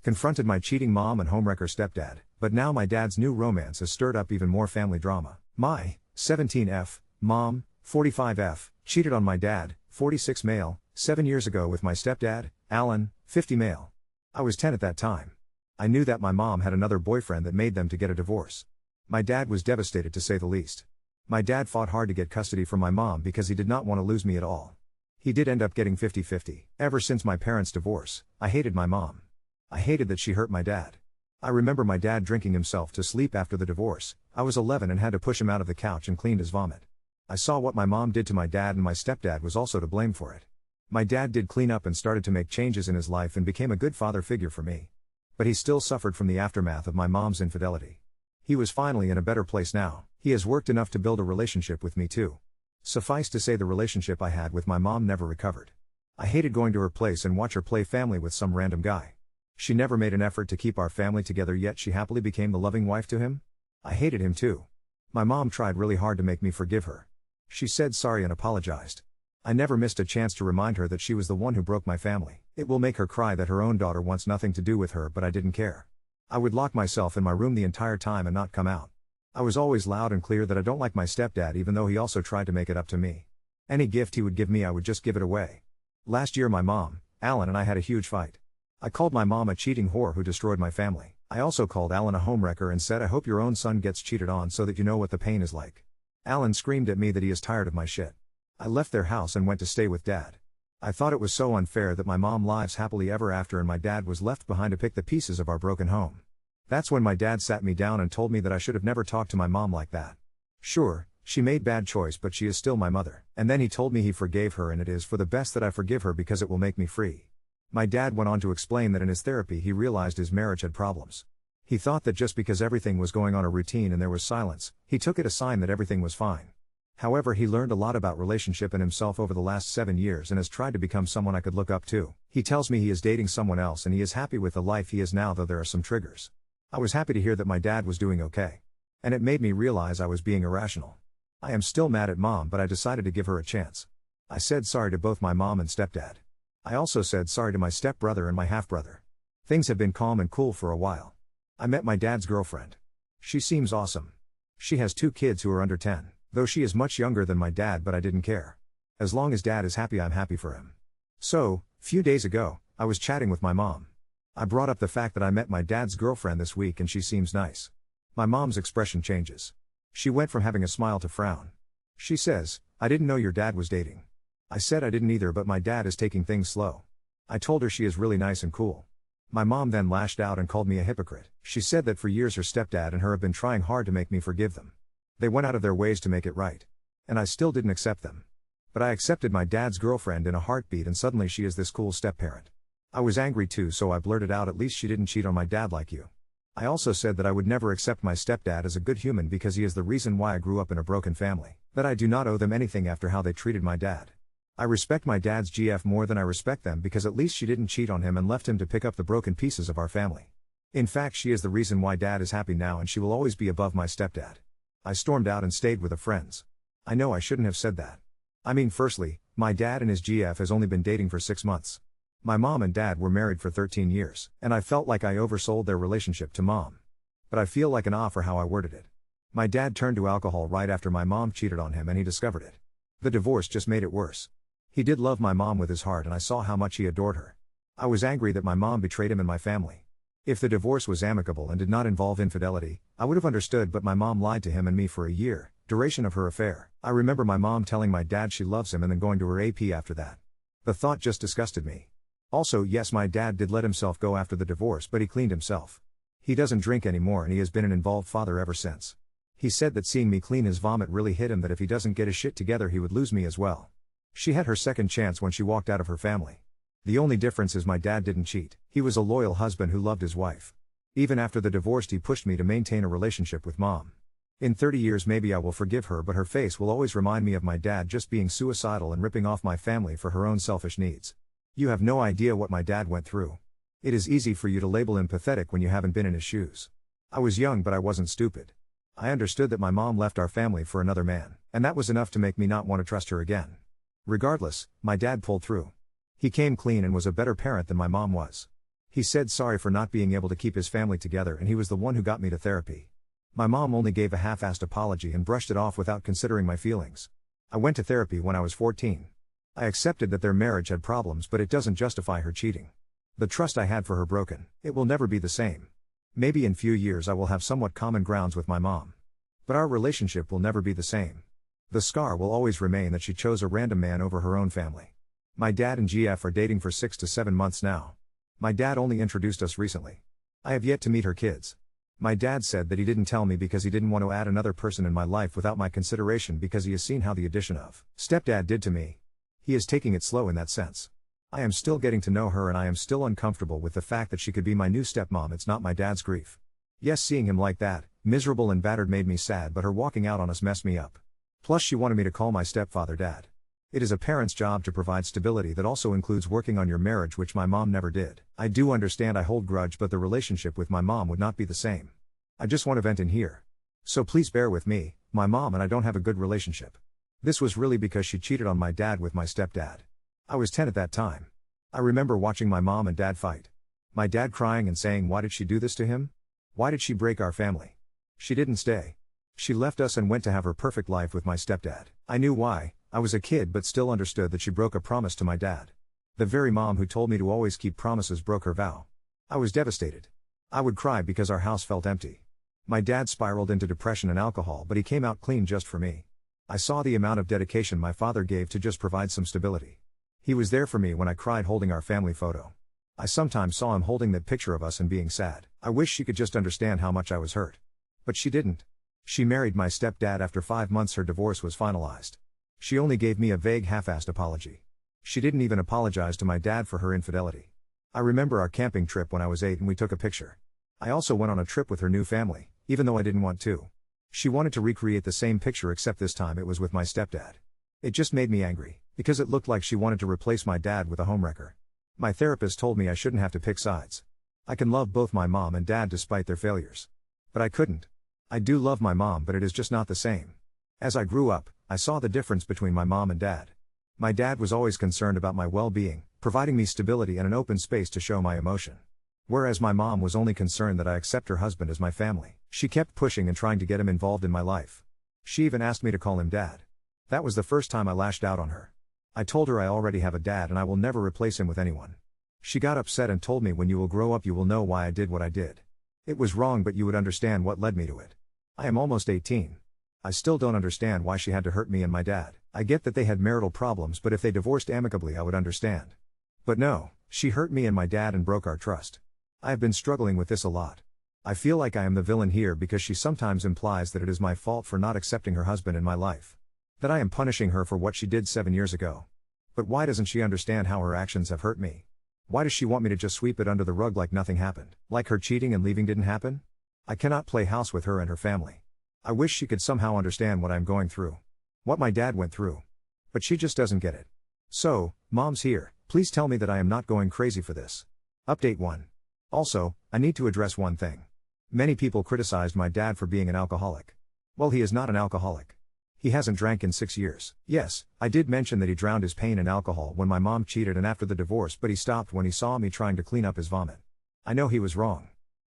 Confronted my cheating mom and homewrecker stepdad, but now my dad's new romance has stirred up even more family drama. My 17F mom, 45F, cheated on my dad, 46 male, 7 years ago with my stepdad, Alan, 50 male. I was 10 at that time. I knew that my mom had another boyfriend that made them to get a divorce. My dad was devastated to say the least. My dad fought hard to get custody from my mom because he did not want to lose me at all. He did end up getting 50-50. Ever since my parents' divorce, I hated my mom. I hated that she hurt my dad. I remember my dad drinking himself to sleep after the divorce. I was 11 and had to push him out of the couch and cleaned his vomit. I saw what my mom did to my dad, and my stepdad was also to blame for it. My dad did clean up and started to make changes in his life and became a good father figure for me. But he still suffered from the aftermath of my mom's infidelity. He was finally in a better place now. He has worked enough to build a relationship with me too. Suffice to say, the relationship I had with my mom never recovered. I hated going to her place and watch her play family with some random guy. She never made an effort to keep our family together, yet she happily became the loving wife to him. I hated him too. My mom tried really hard to make me forgive her. She said sorry and apologized. I never missed a chance to remind her that she was the one who broke my family. It will make her cry that her own daughter wants nothing to do with her, but I didn't care. I would lock myself in my room the entire time and not come out. I was always loud and clear that I don't like my stepdad, even though he also tried to make it up to me. Any gift he would give me, I would just give it away. Last year my mom, Alan, and I had a huge fight. I called my mom a cheating whore who destroyed my family. I also called Alan a homewrecker and said, I hope your own son gets cheated on so that you know what the pain is like. Alan screamed at me that he is tired of my shit. I left their house and went to stay with Dad. I thought it was so unfair that my mom lives happily ever after and my dad was left behind to pick the pieces of our broken home. That's when my dad sat me down and told me that I should have never talked to my mom like that. Sure, she made bad choice, but she is still my mother. And then he told me he forgave her and it is for the best that I forgive her because it will make me free. My dad went on to explain that in his therapy he realized his marriage had problems. He thought that just because everything was going on a routine and there was silence, he took it a sign that everything was fine. However, he learned a lot about relationship and himself over the last 7 years and has tried to become someone I could look up to. He tells me he is dating someone else and he is happy with the life he is now, though there are some triggers. I was happy to hear that my dad was doing okay. And it made me realize I was being irrational. I am still mad at mom, but I decided to give her a chance. I said sorry to both my mom and stepdad. I also said sorry to my stepbrother and my half-brother. Things have been calm and cool for a while. I met my dad's girlfriend. She seems awesome. She has 2 kids who are under 10, though she is much younger than my dad, but I didn't care. As long as dad is happy, I'm happy for him. So, few days ago, I was chatting with my mom. I brought up the fact that I met my dad's girlfriend this week and she seems nice. My mom's expression changes. She went from having a smile to frown. She says, I didn't know your dad was dating. I said I didn't either, but my dad is taking things slow. I told her she is really nice and cool. My mom then lashed out and called me a hypocrite. She said that for years her stepdad and her have been trying hard to make me forgive them. They went out of their ways to make it right. And I still didn't accept them. But I accepted my dad's girlfriend in a heartbeat, and suddenly she is this cool step-parent. I was angry too, so I blurted out, at least she didn't cheat on my dad like you. I also said that I would never accept my stepdad as a good human because he is the reason why I grew up in a broken family. That I do not owe them anything after how they treated my dad. I respect my dad's GF more than I respect them because at least she didn't cheat on him and left him to pick up the broken pieces of our family. In fact, she is the reason why dad is happy now, and she will always be above my stepdad. I stormed out and stayed with the friends. I know I shouldn't have said that. I mean, firstly, my dad and his GF has only been dating for 6 months. My mom and dad were married for 13 years, and I felt like I oversold their relationship to mom. But I feel like an off for how I worded it. My dad turned to alcohol right after my mom cheated on him and he discovered it. The divorce just made it worse. He did love my mom with his heart and I saw how much he adored her. I was angry that my mom betrayed him and my family. If the divorce was amicable and did not involve infidelity, I would have understood, but my mom lied to him and me for a year, duration of her affair. I remember my mom telling my dad she loves him and then going to her AP after that. The thought just disgusted me. Also, yes, my dad did let himself go after the divorce, but he cleaned himself. He doesn't drink anymore and he has been an involved father ever since. He said that seeing me clean his vomit really hit him, that if he doesn't get his shit together he would lose me as well. She had her second chance when she walked out of her family. The only difference is my dad didn't cheat. He was a loyal husband who loved his wife. Even after the divorce he pushed me to maintain a relationship with mom. In 30 years maybe I will forgive her, but her face will always remind me of my dad just being suicidal and ripping off my family for her own selfish needs. You have no idea what my dad went through. It is easy for you to label him pathetic when you haven't been in his shoes. I was young, but I wasn't stupid. I understood that my mom left our family for another man, and that was enough to make me not want to trust her again. Regardless, my dad pulled through. He came clean and was a better parent than my mom was. He said sorry for not being able to keep his family together, and he was the one who got me to therapy. My mom only gave a half-assed apology and brushed it off without considering my feelings. I went to therapy when I was 14. I accepted that their marriage had problems, but it doesn't justify her cheating. The trust I had for her broken. It will never be the same. Maybe in few years I will have somewhat common grounds with my mom. But our relationship will never be the same. The scar will always remain that she chose a random man over her own family. My dad and GF are dating for 6 to 7 months now. My dad only introduced us recently. I have yet to meet her kids. My dad said that he didn't tell me because he didn't want to add another person in my life without my consideration, because he has seen how the addition of stepdad did to me. He is taking it slow in that sense. I am still getting to know her, and I am still uncomfortable with the fact that she could be my new stepmom. It's not my dad's grief. Yes, seeing him like that, miserable and battered, made me sad, but her walking out on us messed me up. Plus she wanted me to call my stepfather dad. It is a parent's job to provide stability that also includes working on your marriage, which my mom never did. I do understand I hold grudge, but the relationship with my mom would not be the same. I just want to vent in here. So please bear with me. My mom and I don't have a good relationship. This was really because she cheated on my dad with my stepdad. I was 10 at that time. I remember watching my mom and dad fight. My dad crying and saying, "Why did she do this to him? Why did she break our family?" She didn't stay. She left us and went to have her perfect life with my stepdad. I knew why. I was a kid, but still understood that she broke a promise to my dad. The very mom who told me to always keep promises broke her vow. I was devastated. I would cry because our house felt empty. My dad spiraled into depression and alcohol, but he came out clean just for me. I saw the amount of dedication my father gave to just provide some stability. He was there for me when I cried holding our family photo. I sometimes saw him holding that picture of us and being sad. I wish she could just understand how much I was hurt. But she didn't. She married my stepdad after 5 months her divorce was finalized. She only gave me a vague half-assed apology. She didn't even apologize to my dad for her infidelity. I remember our camping trip when I was 8 and we took a picture. I also went on a trip with her new family, even though I didn't want to. She wanted to recreate the same picture, except this time it was with my stepdad. It just made me angry, because it looked like she wanted to replace my dad with a homewrecker. My therapist told me I shouldn't have to pick sides. I can love both my mom and dad despite their failures. But I couldn't. I do love my mom, but it is just not the same. As I grew up, I saw the difference between my mom and dad. My dad was always concerned about my well-being, providing me stability and an open space to show my emotion. Whereas my mom was only concerned that I accept her husband as my family. She kept pushing and trying to get him involved in my life. She even asked me to call him dad. That was the first time I lashed out on her. I told her I already have a dad and I will never replace him with anyone. She got upset and told me, "When you will grow up you will know why I did what I did. It was wrong, but you would understand what led me to it." I am almost 18. I still don't understand why she had to hurt me and my dad. I get that they had marital problems, but if they divorced amicably I would understand. But no, she hurt me and my dad and broke our trust. I have been struggling with this a lot. I feel like I am the villain here because she sometimes implies that it is my fault for not accepting her husband in my life. That I am punishing her for what she did 7 years ago. But why doesn't she understand how her actions have hurt me? Why does she want me to just sweep it under the rug like nothing happened? Like her cheating and leaving didn't happen? I cannot play house with her and her family. I wish she could somehow understand what I am going through. What my dad went through. But she just doesn't get it. So, moms here, please tell me that I am not going crazy for this. Update 1. Also, I need to address one thing. Many people criticized my dad for being an alcoholic. Well, he is not an alcoholic. He hasn't drank in 6 years. Yes, I did mention that he drowned his pain in alcohol when my mom cheated and after the divorce, but he stopped when he saw me trying to clean up his vomit. I know he was wrong.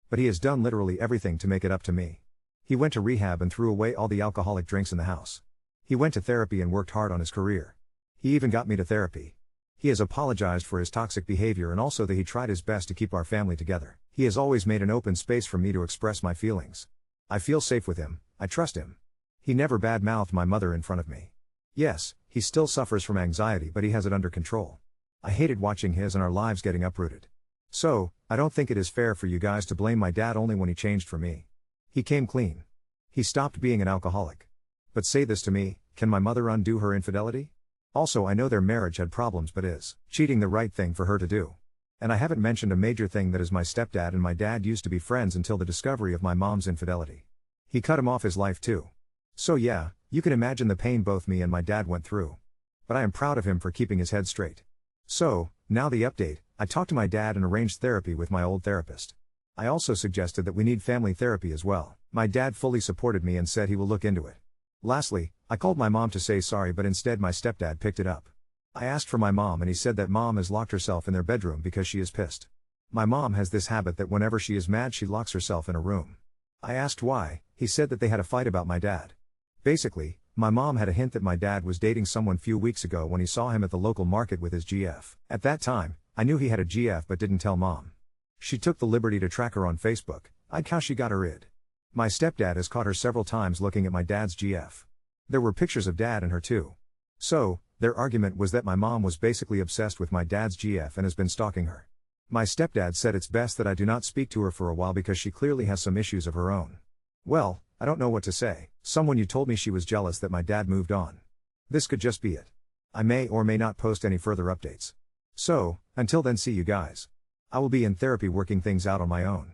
But he has done literally everything to make it up to me. He went to rehab and threw away all the alcoholic drinks in the house. He went to therapy and worked hard on his career. He even got me to therapy. He has apologized for his toxic behavior and also that he tried his best to keep our family together. He has always made an open space for me to express my feelings. I feel safe with him, I trust him. He never bad-mouthed my mother in front of me. Yes, he still suffers from anxiety, but he has it under control. I hated watching his and our lives getting uprooted. So, I don't think it is fair for you guys to blame my dad only when he changed for me. He came clean. He stopped being an alcoholic. But say this to me, can my mother undo her infidelity? Also, I know their marriage had problems, but is cheating the right thing for her to do? And I haven't mentioned a major thing, that is my stepdad and my dad used to be friends until the discovery of my mom's infidelity. He cut him off his life too. So yeah, you can imagine the pain both me and my dad went through. But I am proud of him for keeping his head straight. So, now the update, I talked to my dad and arranged therapy with my old therapist. I also suggested that we need family therapy as well. My dad fully supported me and said he will look into it. Lastly, I called my mom to say sorry, but instead my stepdad picked it up. I asked for my mom and he said that mom has locked herself in their bedroom because she is pissed. My mom has this habit that whenever she is mad she locks herself in a room. I asked why, he said that they had a fight about my dad. Basically, my mom had a hint that my dad was dating someone few weeks ago when he saw him at the local market with his GF. At that time, I knew he had a GF but didn't tell mom. She took the liberty to track her on Facebook. I'd how she got her id. My stepdad has caught her several times looking at my dad's GF. There were pictures of dad and her too. So, their argument was that my mom was basically obsessed with my dad's GF and has been stalking her. My stepdad said it's best that I do not speak to her for a while because she clearly has some issues of her own. Well, I don't know what to say. Someone you told me she was jealous that my dad moved on. This could just be it. I may or may not post any further updates. So, until then, see you guys. I will be in therapy working things out on my own.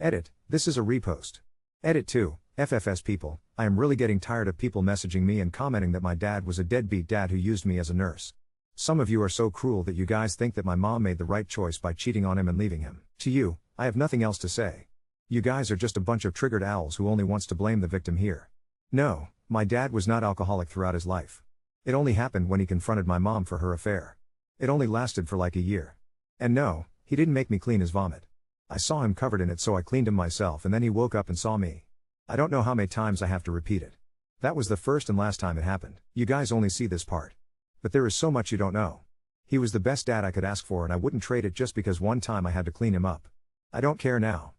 Edit, this is a repost. Edit 2, FFS people, I am really getting tired of people messaging me and commenting that my dad was a deadbeat dad who used me as a nurse. Some of you are so cruel that you guys think that my mom made the right choice by cheating on him and leaving him. To you, I have nothing else to say. You guys are just a bunch of triggered owls who only wants to blame the victim here. No, my dad was not alcoholic throughout his life. It only happened when he confronted my mom for her affair. It only lasted for like a year. And no, he didn't make me clean his vomit. I saw him covered in it so I cleaned him myself and then he woke up and saw me. I don't know how many times I have to repeat it. That was the first and last time it happened. You guys only see this part. But there is so much you don't know. He was the best dad I could ask for and I wouldn't trade it just because one time I had to clean him up. I don't care now.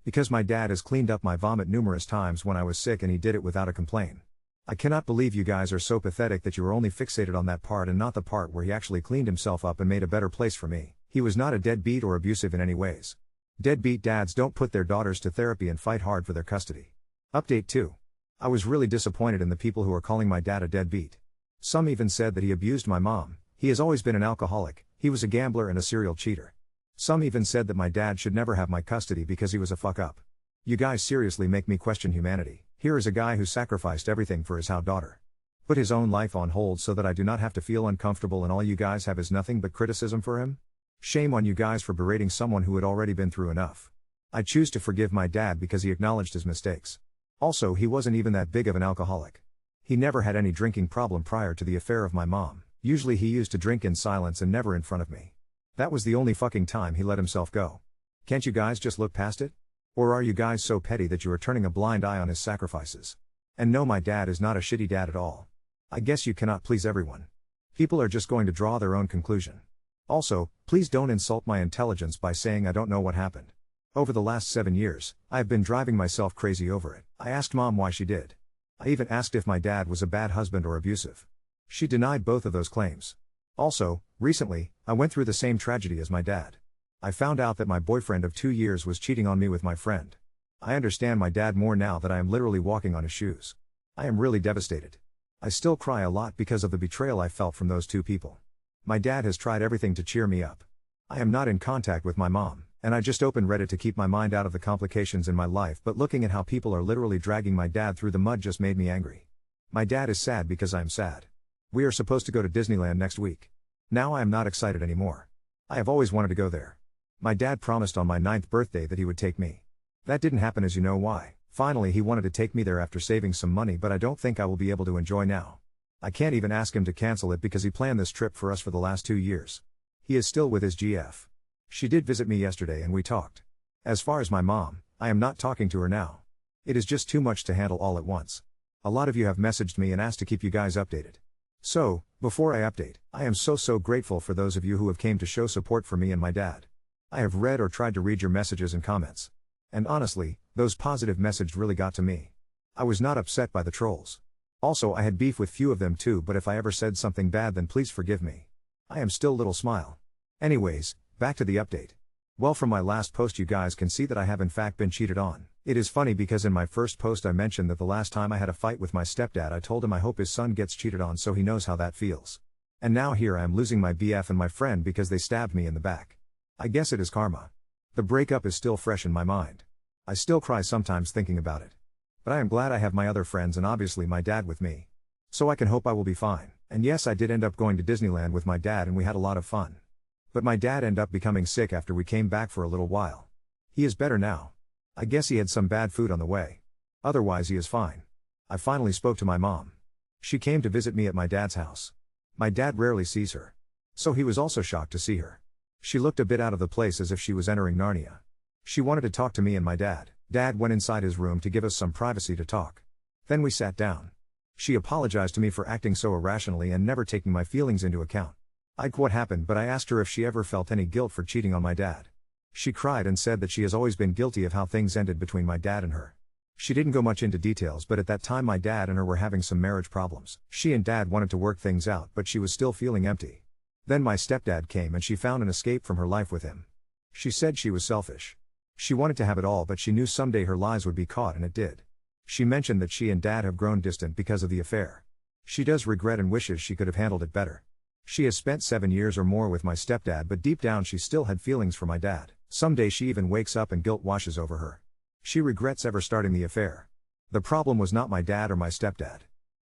Because my dad has cleaned up my vomit numerous times when I was sick and he did it without a complaint. I cannot believe you guys are so pathetic that you are only fixated on that part and not the part where he actually cleaned himself up and made a better place for me. He was not a deadbeat or abusive in any ways. Deadbeat dads don't put their daughters to therapy and fight hard for their custody. Update 2. I was really disappointed in the people who are calling my dad a deadbeat. Some even said that he abused my mom. He has always been an alcoholic, he was a gambler and a serial cheater. Some even said that my dad should never have my custody because he was a fuck up. You guys seriously make me question humanity. Here is a guy who sacrificed everything for his daughter. Put his own life on hold so that I do not have to feel uncomfortable and all you guys have is nothing but criticism for him? Shame on you guys for berating someone who had already been through enough. I choose to forgive my dad because he acknowledged his mistakes. Also, he wasn't even that big of an alcoholic. He never had any drinking problem prior to the affair of my mom. Usually he used to drink in silence and never in front of me. That was the only fucking time he let himself go. Can't you guys just look past it? Or are you guys so petty that you are turning a blind eye on his sacrifices? And no, my dad is not a shitty dad at all. I guess you cannot please everyone. People are just going to draw their own conclusion. Also, please don't insult my intelligence by saying I don't know what happened. Over the last 7 years, I have been driving myself crazy over it. I asked mom why she did. I even asked if my dad was a bad husband or abusive. She denied both of those claims. Also, recently, I went through the same tragedy as my dad. I found out that my boyfriend of 2 years was cheating on me with my friend. I understand my dad more now that I am literally walking on his shoes. I am really devastated. I still cry a lot because of the betrayal I felt from those two people. My dad has tried everything to cheer me up. I am not in contact with my mom, and I just opened Reddit to keep my mind out of the complications in my life, but looking at how people are literally dragging my dad through the mud just made me angry. My dad is sad because I am sad. We are supposed to go to Disneyland next week. Now I am not excited anymore. I have always wanted to go there. My dad promised on my 9th birthday that he would take me. That didn't happen, as you know why. Finally he wanted to take me there after saving some money, but I don't think I will be able to enjoy now. I can't even ask him to cancel it because he planned this trip for us for the last 2 years. He is still with his GF. She did visit me yesterday and we talked. As far as my mom, I am not talking to her now. It is just too much to handle all at once. A lot of you have messaged me and asked to keep you guys updated. So, before I update, I am so grateful for those of you who have came to show support for me and my dad. I have read or tried to read your messages and comments. And honestly, those positive messages really got to me. I was not upset by the trolls. Also, I had beef with few of them too, but if I ever said something bad then please forgive me. I am still little smile. Anyways, back to the update. Well, from my last post you guys can see that I have in fact been cheated on. It is funny because in my first post I mentioned that the last time I had a fight with my stepdad I told him I hope his son gets cheated on so he knows how that feels. And now here I am losing my BF and my friend because they stabbed me in the back. I guess it is karma. The breakup is still fresh in my mind. I still cry sometimes thinking about it. But I am glad I have my other friends and obviously my dad with me. So I can hope I will be fine. And yes, I did end up going to Disneyland with my dad and we had a lot of fun. But my dad ended up becoming sick after we came back for a little while. He is better now. I guess he had some bad food on the way. Otherwise he is fine. I finally spoke to my mom. She came to visit me at my dad's house. My dad rarely sees her. So he was also shocked to see her. She looked a bit out of the place as if she was entering Narnia. She wanted to talk to me and my dad. Dad went inside his room to give us some privacy to talk. Then we sat down. She apologized to me for acting so irrationally and never taking my feelings into account. I'd what happened, but I asked her if she ever felt any guilt for cheating on my dad. She cried and said that she has always been guilty of how things ended between my dad and her. She didn't go much into details, but at that time my dad and her were having some marriage problems. She and dad wanted to work things out, but she was still feeling empty. Then my stepdad came and she found an escape from her life with him. She said she was selfish. She wanted to have it all, but she knew someday her lies would be caught, and it did. She mentioned that she and dad have grown distant because of the affair. She does regret and wishes she could have handled it better. She has spent 7 years or more with my stepdad, but deep down she still had feelings for my dad. Someday she even wakes up and guilt washes over her. She regrets ever starting the affair. The problem was not my dad or my stepdad.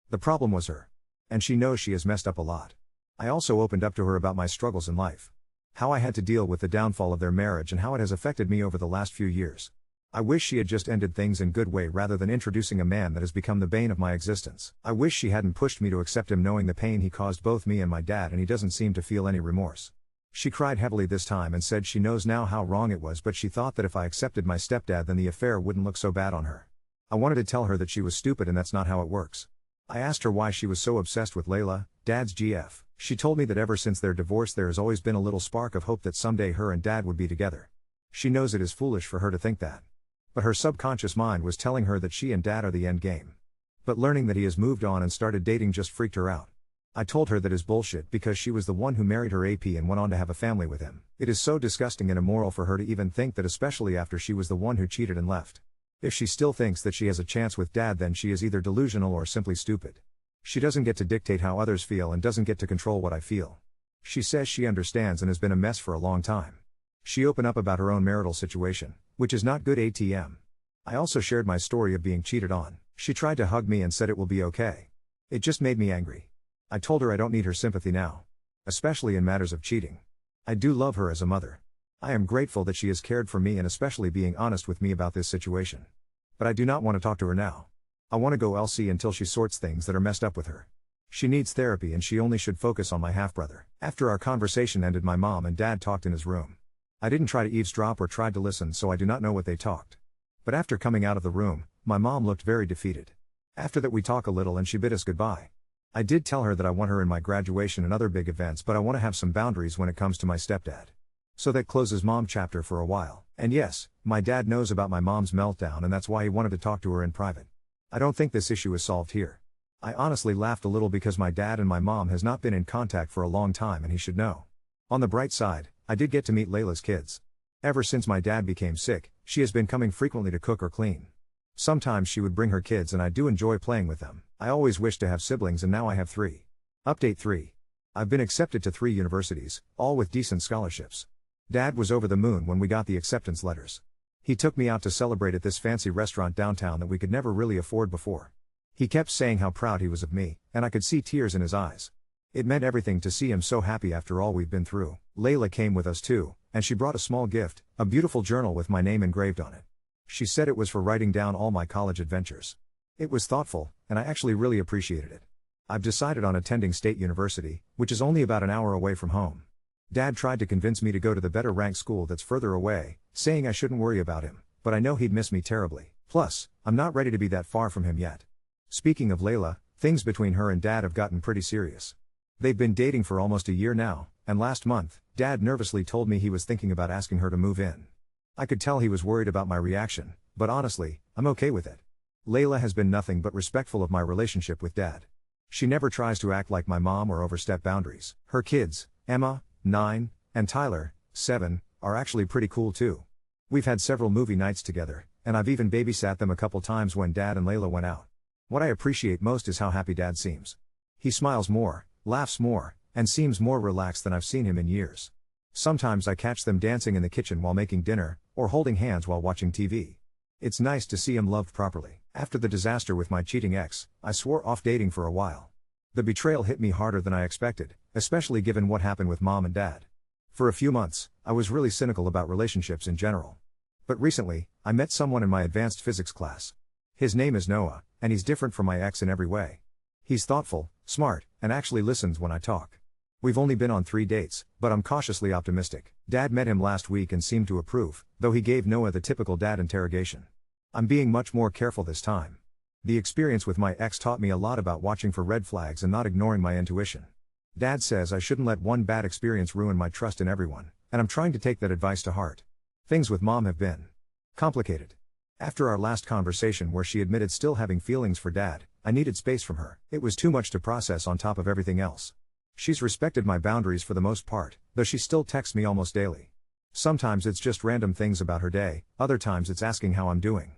The problem was her. And she knows she has messed up a lot. I also opened up to her about my struggles in life. How I had to deal with the downfall of their marriage and how it has affected me over the last few years. I wish she had just ended things in good way rather than introducing a man that has become the bane of my existence. I wish she hadn't pushed me to accept him, knowing the pain he caused both me and my dad, and he doesn't seem to feel any remorse. She cried heavily this time and said she knows now how wrong it was, but she thought that if I accepted my stepdad then the affair wouldn't look so bad on her. I wanted to tell her that she was stupid and that's not how it works. I asked her why she was so obsessed with Layla, dad's GF. She told me that ever since their divorce there has always been a little spark of hope that someday her and dad would be together. She knows it is foolish for her to think that. But her subconscious mind was telling her that she and dad are the end game. But learning that he has moved on and started dating just freaked her out. I told her that is bullshit because she was the one who married her AP and went on to have a family with him. It is so disgusting and immoral for her to even think that, especially after she was the one who cheated and left. If she still thinks that she has a chance with dad, then she is either delusional or simply stupid. She doesn't get to dictate how others feel and doesn't get to control what I feel. She says she understands and has been a mess for a long time. She opened up about her own marital situation, which is not good ATM. I also shared my story of being cheated on. She tried to hug me and said it will be okay. It just made me angry. I told her I don't need her sympathy now. Especially in matters of cheating. I do love her as a mother. I am grateful that she has cared for me and especially being honest with me about this situation. But I do not want to talk to her now. I want to go LC until she sorts things that are messed up with her. She needs therapy and she only should focus on my half-brother. After our conversation ended, my mom and dad talked in his room. I didn't try to eavesdrop or tried to listen, so I do not know what they talked. But after coming out of the room, my mom looked very defeated. After that we talked a little and she bid us goodbye. I did tell her that I want her in my graduation and other big events, but I want to have some boundaries when it comes to my stepdad. So that closes mom chapter for a while. And yes, my dad knows about my mom's meltdown and that's why he wanted to talk to her in private. I don't think this issue is solved here. I honestly laughed a little because my dad and my mom has not been in contact for a long time and he should know. On the bright side, I did get to meet Layla's kids. Ever since my dad became sick, she has been coming frequently to cook or clean. Sometimes she would bring her kids and I do enjoy playing with them. I always wished to have siblings and now I have 3. Update 3. I've been accepted to 3 universities, all with decent scholarships. Dad was over the moon when we got the acceptance letters. He took me out to celebrate at this fancy restaurant downtown that we could never really afford before. He kept saying how proud he was of me, and I could see tears in his eyes. It meant everything to see him so happy after all we've been through. Layla came with us too, and she brought a small gift, a beautiful journal with my name engraved on it. She said it was for writing down all my college adventures. It was thoughtful, and I actually really appreciated it. I've decided on attending State University, which is only about an hour away from home. Dad tried to convince me to go to the better ranked school that's further away, saying I shouldn't worry about him, but I know he'd miss me terribly. Plus, I'm not ready to be that far from him yet. Speaking of Layla, things between her and Dad have gotten pretty serious. They've been dating for almost a year now, and last month, Dad nervously told me he was thinking about asking her to move in. I could tell he was worried about my reaction, but honestly, I'm okay with it. Layla has been nothing but respectful of my relationship with Dad. She never tries to act like my mom or overstep boundaries. Her kids, Emma, 9, and Tyler, 7, are actually pretty cool too. We've had several movie nights together, and I've even babysat them a couple times when Dad and Layla went out. What I appreciate most is how happy Dad seems. He smiles more, laughs more, and seems more relaxed than I've seen him in years. Sometimes I catch them dancing in the kitchen while making dinner, or holding hands while watching TV. It's nice to see him loved properly. After the disaster with my cheating ex, I swore off dating for a while. The betrayal hit me harder than I expected, especially given what happened with Mom and Dad. For a few months, I was really cynical about relationships in general. But recently, I met someone in my advanced physics class. His name is Noah, and he's different from my ex in every way. He's thoughtful, smart, and actually listens when I talk. We've only been on 3 dates, but I'm cautiously optimistic. Dad met him last week and seemed to approve, though he gave Noah the typical dad interrogation. I'm being much more careful this time. The experience with my ex taught me a lot about watching for red flags and not ignoring my intuition. Dad says I shouldn't let one bad experience ruin my trust in everyone, and I'm trying to take that advice to heart. Things with Mom have been complicated. After our last conversation where she admitted still having feelings for Dad, I needed space from her. It was too much to process on top of everything else. She's respected my boundaries for the most part, though she still texts me almost daily. Sometimes it's just random things about her day, other times it's asking how I'm doing.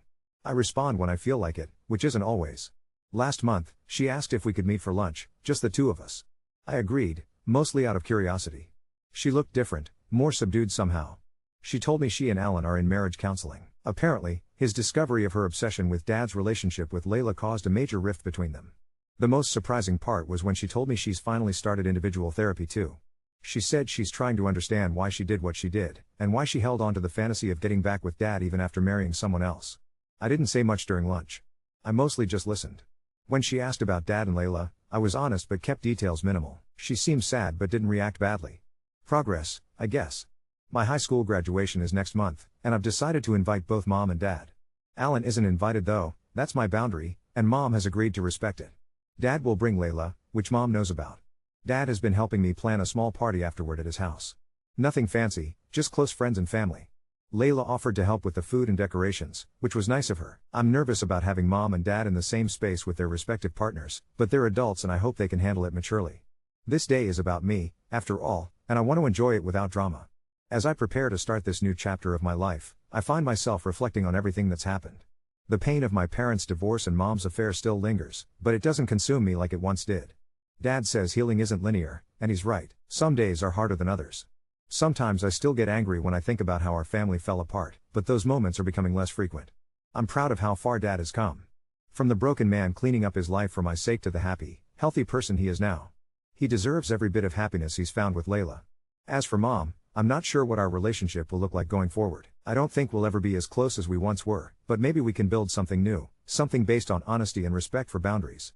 I respond when I feel like it, which isn't always. Last month, she asked if we could meet for lunch, just the two of us. I agreed, mostly out of curiosity. She looked different, more subdued somehow. She told me she and Alan are in marriage counseling. Apparently, his discovery of her obsession with Dad's relationship with Layla caused a major rift between them. The most surprising part was when she told me she's finally started individual therapy too. She said she's trying to understand why she did what she did, and why she held on to the fantasy of getting back with Dad even after marrying someone else. I didn't say much during lunch. I mostly just listened. When she asked about Dad and Layla, I was honest but kept details minimal. She seemed sad but didn't react badly. Progress, I guess. My high school graduation is next month, and I've decided to invite both Mom and Dad. Alan isn't invited though, that's my boundary, and Mom has agreed to respect it. Dad will bring Layla, which Mom knows about. Dad has been helping me plan a small party afterward at his house. Nothing fancy, just close friends and family. Layla offered to help with the food and decorations, which was nice of her. I'm nervous about having Mom and Dad in the same space with their respective partners, but they're adults and I hope they can handle it maturely. This day is about me, after all, and I want to enjoy it without drama. As I prepare to start this new chapter of my life, I find myself reflecting on everything that's happened. The pain of my parents' divorce and Mom's affair still lingers, but it doesn't consume me like it once did. Dad says healing isn't linear, and he's right. Some days are harder than others. Sometimes I still get angry when I think about how our family fell apart, but those moments are becoming less frequent. I'm proud of how far Dad has come. From the broken man cleaning up his life for my sake to the happy, healthy person he is now. He deserves every bit of happiness he's found with Layla. As for Mom, I'm not sure what our relationship will look like going forward. I don't think we'll ever be as close as we once were, but maybe we can build something new, something based on honesty and respect for boundaries.